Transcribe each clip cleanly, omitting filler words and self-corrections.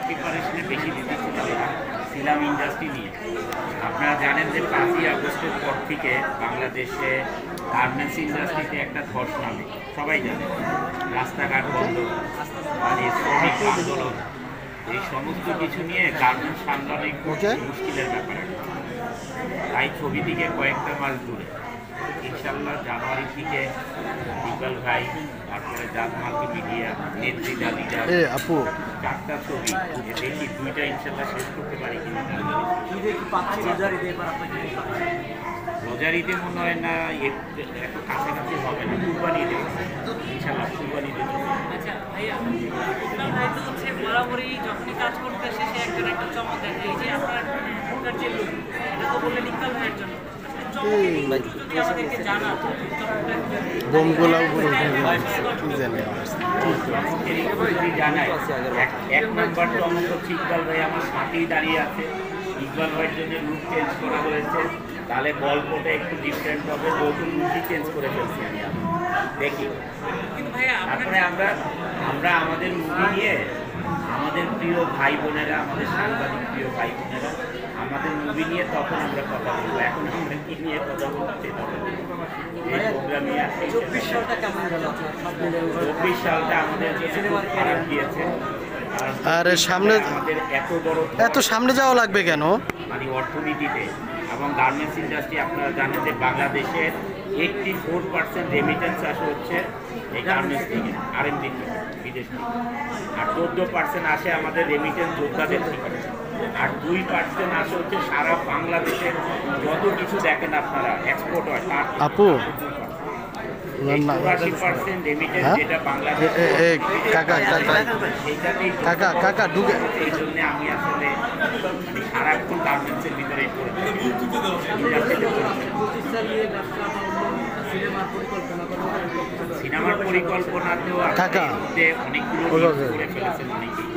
প্রিপারেশনে বেশি দিতেছি film industry নিয়ে। আপনারা জানেন যে 5ই আগস্টের পর থেকে বাংলাদেশে গার্মেন্টস ইন্ডাস্ট্রিতে একটা ধস নামে, সবাই জানে। রাস্তাঘাট বন্ধ, মানে শ্রমিক আন্দোলন, এই সমস্ত কিছু নিয়ে গার্মেন্টস সামলানো একটু মুশকিলের ব্যাপার। তাই ছবি থেকে কয়েকটা মাস দূরে ইনশাল্লাহ জানুয়ারি থেকে ইকবাল ভাই, তারপরে জাত মাল্টিমিডিয়া, নেত্রীদা লিডার, আপু 4টা ছবি দেখি 2টা ইনশাল্লাহ শেষ করতে পারি কিনা। রোজারিতে মনে হয় না, একটু কাছাকাছি হবে না, কুরবানি দেবে ইনশাল্লাহ, কুরবানি দেবে। আচ্ছা ভাইয়া, ভাই তো হচ্ছে বরাবরই যখনই কাজ করতে আসে সে একটা চমক দেয়। এই যে আপনার যে লুক, এটা তো বললেন ইকবাল ভাইয়ের জন্য, এক নম্বর চমক হচ্ছে ইকবাল ভাই আমার সাথেই দাঁড়িয়ে আছে। ইকবাল ভাইয়ের জন্য লুক চেঞ্জ করা হয়েছে, তাহলে গল্পটা একটু ডিফারেন্ট হবে, নতুন লুকই চেঞ্জ করে ফেলছি আমি। দেখি তারপরে আমরা আমাদের মুভি নিয়ে আমাদের প্রিয় ভাই বোনেরা, আমাদের সাংবাদিক প্রিয় ভাই বোনেরা আমাদের মুভি নিয়ে তখন আমরা কথা বলবো। এখন আমরা কি নিয়ে কথা বলতে প্রোগ্রামে 24 সালটা আমাদের খারাপ গিয়েছে। আরে সামনে এত সামনে যাওয়া লাগবে কেন? মানে অর্থনীতিতে এবং গার্মেন্টস ইন্ডাস্ট্রি, আপনারা জানেন যে বাংলাদেশের 84% রেমিটেন্স আসে হচ্ছে এই গার্মেন্টস থেকে, আরএমডি থেকে, বিদেশ থেকে। আর 14% আসে আমাদের রেমিটেন্স যোদ্ধাদের থেকে। আর 2% আসে হচ্ছে সারা বাংলাদেশের যত কিছু দেখেন আপনারা এক্সপোর্ট হয় তার আপু 84% রেমিটেন্স যেটা বাংলাদেশ কাকা ঢুকে। এই জন্য আমি আসলে সারাক্ষণ গার্মেন্টসের ভিতরে সিনেমার পরিকল্পনাতেও অনেকগুলো করে ফেলেছেন অনেকেই।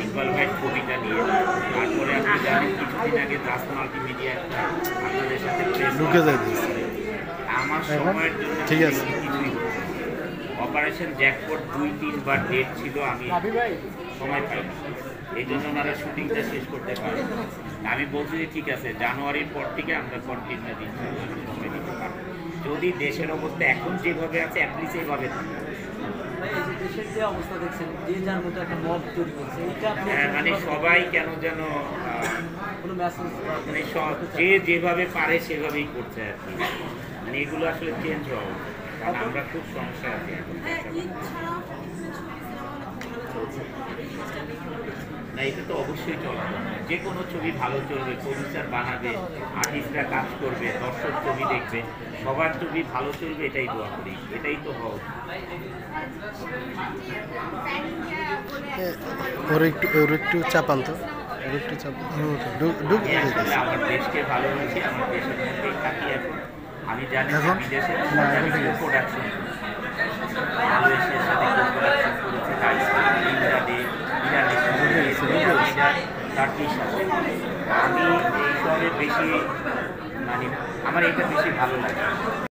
ইকবাল ভাই ছবিটা নিয়ে, তারপরে আপনি জানেন কিছুদিন আগে জাত মাল্টিমিডিয়া আপনাদের সাথে ঢুকে যায় আমার সময়ের জন্য ঠিক আছে। অপারেশন জ্যাকপট 2-3 বার ডেট ছিল, আমি সময় পাইনি, এই জন্য ওনারা শুটিংটা শেষ করতে পারে। আমি বলছি যে ঠিক আছে, জানুয়ারির পর থেকে আমরা কন্টিনিউ দিচ্ছি, সময় দিতে পারবো। যদি দেশের অবস্থা এখন যেভাবে আছে অ্যাটলিস্ট এইভাবে থাকে। মানে সবাই কেন যেন মানে যে যেভাবে পারে সেভাবেই করছে আর কি। মানে এগুলো আসলে চেঞ্জ হওয়া, কারণ আমরা খুব সমস্যা আছি এখন। না, এটা তো অবশ্যই চলবে, যে কোনো ছবি ভালো চলবে, প্রডিউসার বানাবে, আর্টিস্টরা কাজ করবে, দর্শক ছবি দেখবে, সবার ছবি ভালো চলবে, এটাই দোয়া করি, এটাই তো হোক। ওর একটু চাপান তো, আমার দেশকে ভালোবাসি, আমার দেশের মধ্যেই থাকি এখন। আমি জানি বিদেশের প্রোডাকশন বাংলাদেশের সাথে প্রোডাকশন করেছে, আমি এই শহরে বেশি, মানে আমার এটা বেশি ভালো লাগে।